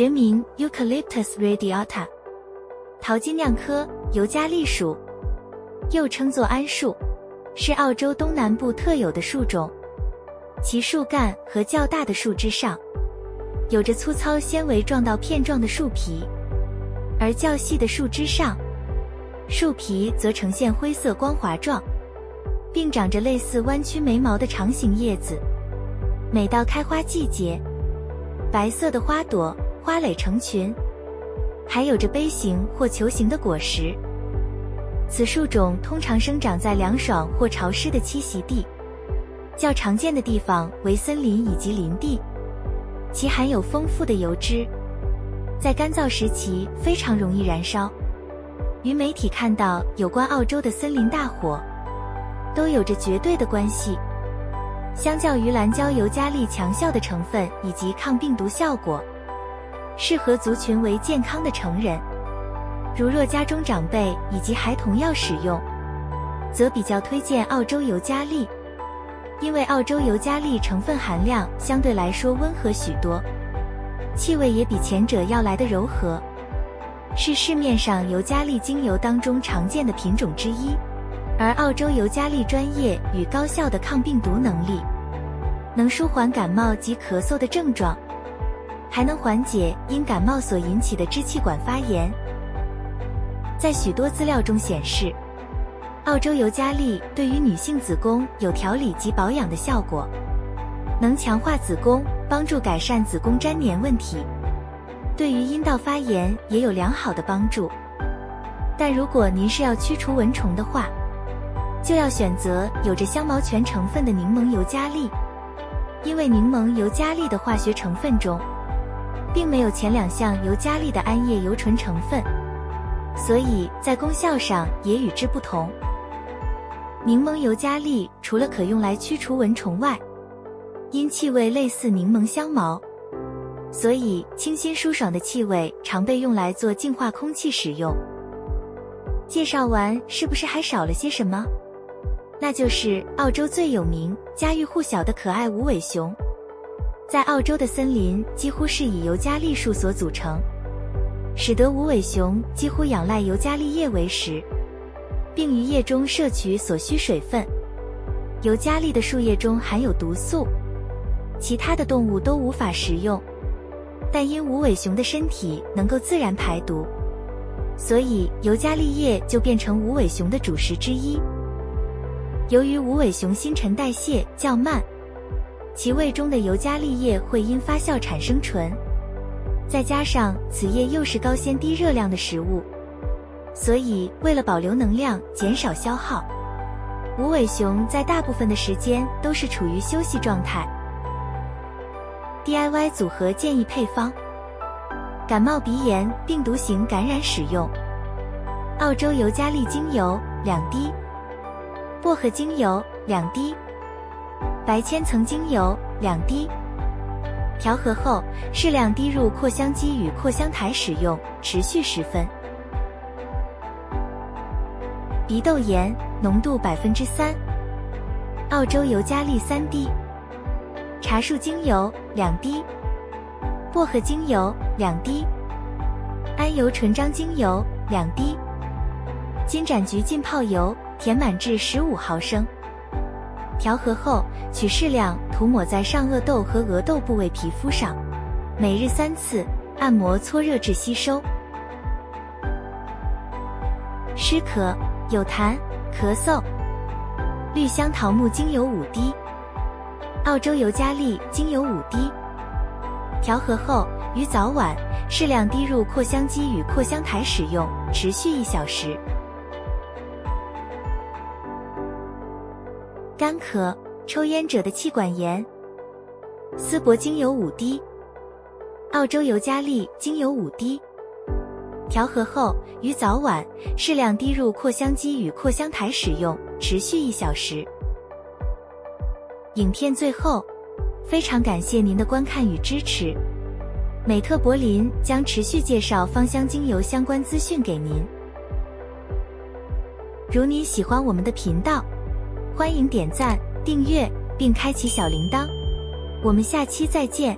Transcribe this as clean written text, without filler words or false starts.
学名 Eucalyptus radiata， 桃金酿科尤加利属，又称作桉树，是澳洲东南部特有的树种。其树干和较大的树枝上有着粗糙纤维状到片状的树皮，而较细的树枝上，树皮则呈现灰色光滑状，并长着类似弯曲眉毛的长形叶子。每到开花季节，白色的花朵花蕾成群，还有着杯形或球形的果实。此树种通常生长在凉爽或潮湿的栖息地，较常见的地方为森林以及林地。其含有丰富的油脂，在干燥时期非常容易燃烧。与媒体看到有关澳洲的森林大火都有着绝对的关系。相较于蓝椒尤加利强效的成分以及抗病毒效果，适合族群为健康的成人，如若家中长辈以及孩童要使用，则比较推荐澳洲尤加利，因为澳洲尤加利成分含量相对来说温和许多，气味也比前者要来得柔和，是市面上尤加利精油当中常见的品种之一。而澳洲尤加利专业与高效的抗病毒能力，能舒缓感冒及咳嗽的症状，还能缓解因感冒所引起的支气管发炎。在许多资料中显示，澳洲尤加利对于女性子宫有调理及保养的效果，能强化子宫，帮助改善子宫粘连问题，对于阴道发炎也有良好的帮助。但如果您是要驱除蚊虫的话，就要选择有着香茅醛成分的柠檬尤加利，因为柠檬尤加利的化学成分中并没有前两项尤加利的桉叶油醇成分，所以在功效上也与之不同。柠檬尤加利除了可用来驱除蚊虫外，因气味类似柠檬香茅，所以清新舒爽的气味常被用来做净化空气使用。介绍完是不是还少了些什么？那就是澳洲最有名、家喻户晓的可爱无尾熊。在澳洲的森林几乎是以尤加利树所组成，使得无尾熊几乎仰赖尤加利叶为食，并于叶中摄取所需水分。尤加利的树叶中含有毒素，其他的动物都无法食用，但因无尾熊的身体能够自然排毒，所以尤加利叶就变成无尾熊的主食之一。由于无尾熊新陈代谢较慢，其胃中的尤加利叶会因发酵产生醇，再加上此叶又是高纤低热量的食物，所以为了保留能量减少消耗，无尾熊在大部分的时间都是处于休息状态。DIY 组合建议配方：感冒鼻炎病毒型感染使用，澳洲尤加利精油2滴，薄荷精油2滴，白千层精油2滴。调和后适量滴入扩香机与扩香台使用，持续10分。鼻窦炎浓度3%，澳洲尤加利3滴，茶树精油2滴，薄荷精油2滴，桉油醇樟精油2滴，金盏菊浸泡油填满至15毫升。调和后取适量涂抹在上颚窦和额窦部位皮肤上，每日3次按摩搓热至吸收。湿咳、有痰、咳嗽，绿香桃木精油5滴，澳洲尤加利精油5滴。调和后于早晚适量滴入扩香机与扩香台使用，持续1小时。干咳、抽烟者的气管炎，丝柏精油5滴，澳洲尤加利精油5滴。调和后于早晚适量滴入扩香机与扩香台使用，持续1小时。影片最后，非常感谢您的观看与支持。美特柏林将持续介绍芳香精油相关资讯给您。如您喜欢我们的频道，欢迎点赞、订阅并开启小铃铛。我们下期再见。